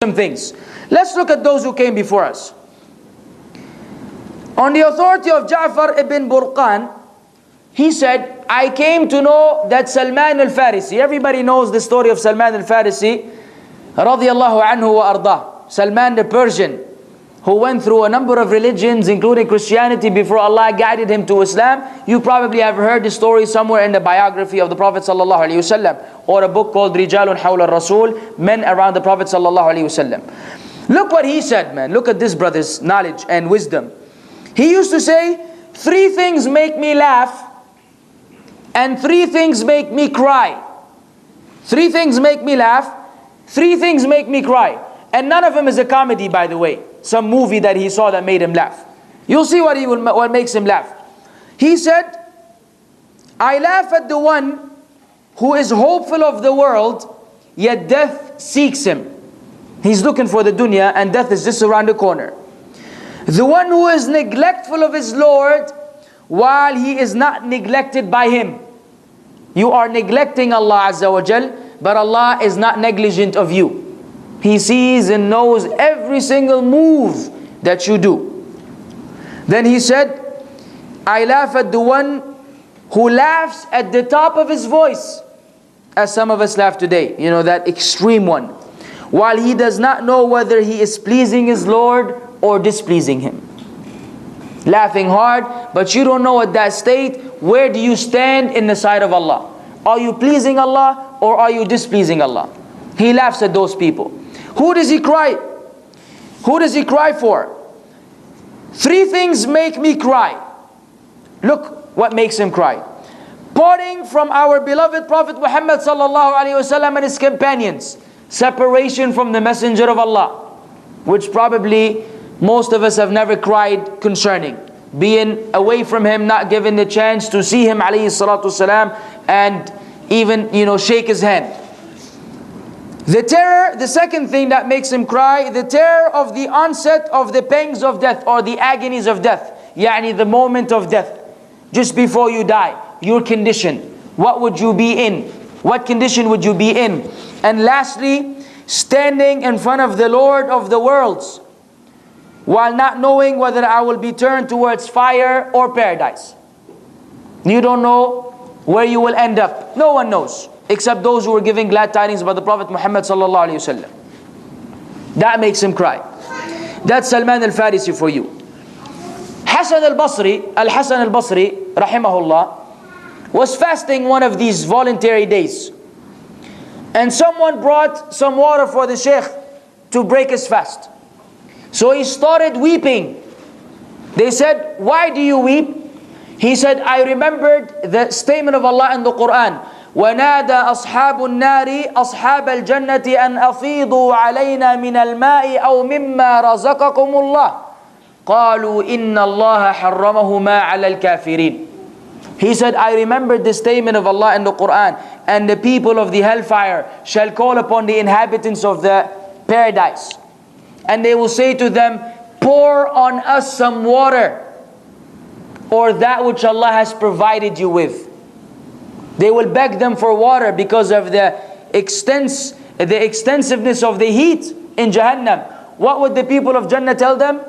some things. Let's look at those who came before us. On the authority of Ja'far ibn Burqan, he said, I came to know that Salman al-Farisi, everybody knows the story of Salman al-Farisi, radiyallahu anhu wa ardah. Salman the Persian, who went through a number of religions, including Christianity, before Allah guided him to Islam. You probably have heard the story somewhere in the biography of the Prophet sallallahu alaihi wasallam, or a book called Rijalun Hawla Rasul, Men Around the Prophet sallallahu alaihi wasallam. Look what he said, man. Look at this brother's knowledge and wisdom. He used to say, 3 things make me laugh, and 3 things make me cry. 3 things make me laugh, 3 things make me cry. And none of them is a comedy, by the way. Some movie that he saw that made him laugh. You'll see what makes him laugh. He said, I laugh at the one who is hopeful of the world, yet death seeks him. He's looking for the dunya and death is just around the corner. The one who is neglectful of his Lord while he is not neglected by him. You are neglecting Allah Azza wa Jal, but Allah is not negligent of you. He sees and knows every single move that you do. Then he said, I laugh at the one who laughs at the top of his voice, as some of us laugh today, you know, that extreme one, while he does not know whether he is pleasing his Lord or displeasing him. Laughing hard, but you don't know at that state, where do you stand in the sight of Allah? Are you pleasing Allah or are you displeasing Allah? He laughs at those people. Who does he cry? Who does he cry for? 3 things make me cry. Look what makes him cry. Parting from our beloved Prophet Muhammad sallallahu alaihi wasallam and his companions. Separation from the Messenger of Allah, which probably most of us have never cried concerning. Being away from him, not given the chance to see him alayhi salatu wasalam, and even, shake his hand. The terror, the second thing that makes him cry, the terror of the onset of the pangs of death, or the agonies of death. Yani the moment of death. Just before you die, your condition. What would you be in? What condition would you be in? And lastly, standing in front of the Lord of the worlds, while not knowing whether I will be turned towards fire or paradise. You don't know where you will end up. No one knows, except those who are giving glad tidings about the Prophet Muhammad sallallahu alaihi wasallam. That makes him cry. That's Salman al-Farisi for you. Hasan al-Basri, Al-Hasan al-Basri, rahimahullah, was fasting one of these voluntary days. And someone brought some water for the Shaykh to break his fast. So he started weeping. They said, why do you weep? He said, I remembered the statement of Allah in the Quraan. وَنَادَى أَصْحَابُ النَّارِ أَصْحَابَ الْجَنَّةِ أَنْ أَفِيضُوا عَلَيْنَا مِنَ الْمَاءِ أَوْ مِمَّا رَزَقَكُمُ اللَّهُ قَالُوا إِنَّ اللَّهَ حَرَّمَهُمَا عَلَى الْكَافِرِينَ. He said, I remembered the statement of Allah in the Qur'an, and the people of the hellfire shall call upon the inhabitants of the paradise. And they will say to them, pour on us some water, or that which Allah has provided you with. They will beg them for water because of the extensiveness of the heat in Jahannam. What would the people of Jannah tell them?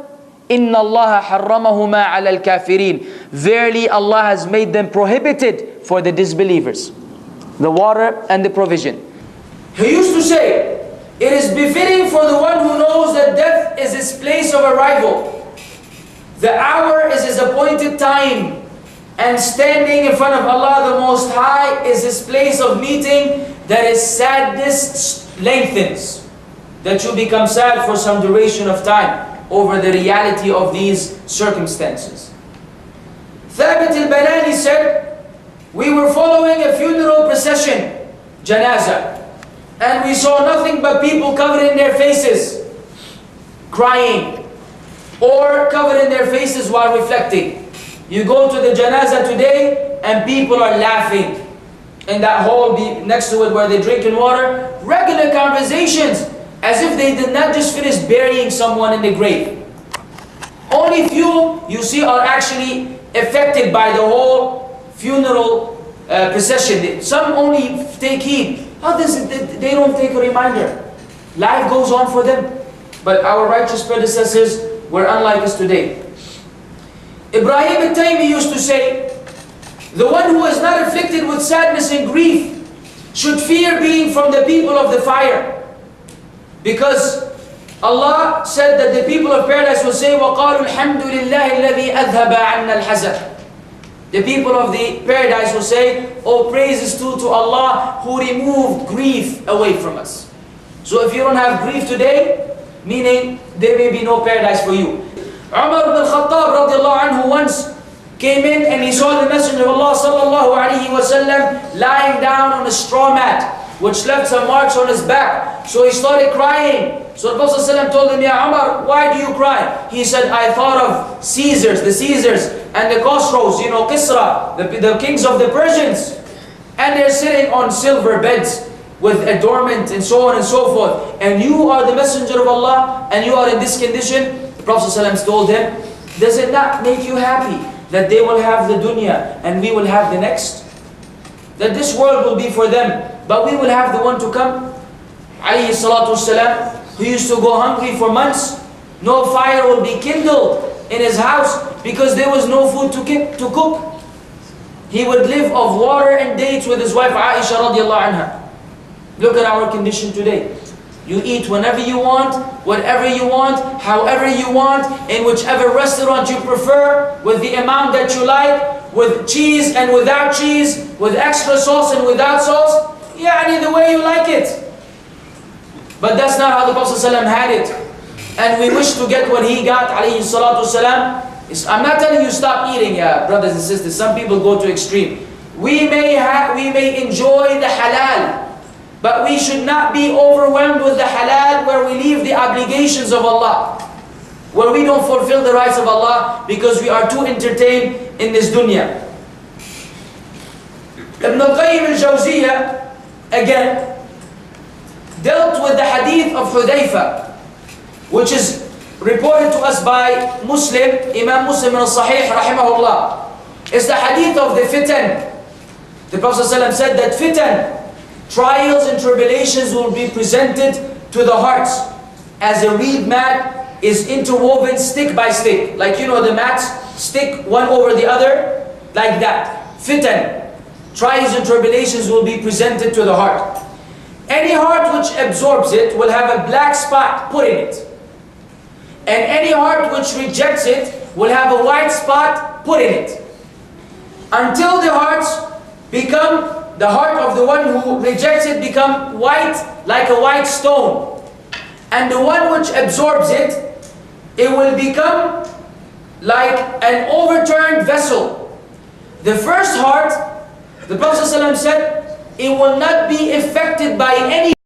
إِنَّ اللَّهَ حَرَّمَهُمَا عَلَى الْكَافِرِينَ. Verily Allah has made them prohibited for the disbelievers. The water and the provision. He used to say, it is befitting for the one who knows that death is his place of arrival. The hour is his appointed time. And standing in front of Allah the Most High is his place of meeting, that his sadness lengthens. That you become sad for some duration of time over the reality of these circumstances. Thabit al-Banani said, we were following a funeral procession, janazah, and we saw nothing but people covered in their faces, crying, or covered in their faces while reflecting. You go to the janazah today and people are laughing. In that hall next to it where they're drinking water, regular conversations, as if they did not just finish burying someone in the grave. Only few you see are actually affected by the whole funeral procession. Some only take heed. Others, they don't take a reminder. Life goes on for them. But our righteous predecessors were unlike us today. Ibrahim al-Taymi used to say, the one who is not afflicted with sadness and grief should fear being from the people of the fire. Because Allah said that the people of paradise will say, وَقَالُوا الْحَمْدُ لِلَّهِ الَّذِي أَذْهَبَ عَنَّا الْحَزَنَ. The people of the paradise will say, oh, praise is due to Allah who removed grief away from us. So if you don't have grief today, meaning there may be no paradise for you. Umar ibn al-Khattab radiallahu anhu once came in and he saw the Messenger of Allah sallallahu alayhi wa sallam lying down on a straw mat, which left some marks on his back. So he started crying. So the Prophet ﷺ told him, Ya Umar, why do you cry? He said, I thought of Caesars, the Caesars and the Khosrows, Kisra, the kings of the Persians. And they're sitting on silver beds with adornment and so on and so forth. And you are the Messenger of Allah and you are in this condition. The Prophet ﷺ told him, does it not make you happy that they will have the dunya and we will have the next? That this world will be for them, but we will have the one to come. Alayhi salatu wasalam, who used to go hungry for months, no fire will be kindled in his house because there was no food to cook. He would live of water and dates with his wife Aisha radiallahu anha. Look at our condition today. You eat whenever you want, whatever you want, however you want, in whichever restaurant you prefer, with the amount that you like, with cheese and without cheese, with extra sauce and without sauce. Yeah, the way you like it. But that's not how the Prophet ﷺ had it. And we wish to get what he got, alayhi salatu wasalam. I'm not telling you stop eating, brothers and sisters. Some people go to extreme. We may enjoy the halal, but we should not be overwhelmed with the halal where we leave the obligations of Allah, where we don't fulfill the rights of Allah because we are too entertained in this dunya. Ibn al-Qayyim al-Jawziyah, again, dealt with the hadith of Hudayfa, which is reported to us by Muslim, Imam Muslim in al-Sahih, rahimahullah. It's the hadith of the fitan. The Prophet ﷺ said that fitan, trials and tribulations, will be presented to the hearts as a reed mat is interwoven stick by stick. Like the mats stick one over the other, like that. Fitan, trials and tribulations will be presented to the heart. Any heart which absorbs it will have a black spot put in it. And any heart which rejects it will have a white spot put in it. Until the heart of the one who rejects it become white like a white stone. And the one which absorbs it, it will become like an overturned vessel. The first heart, the Prophet ﷺ said, it will not be affected by any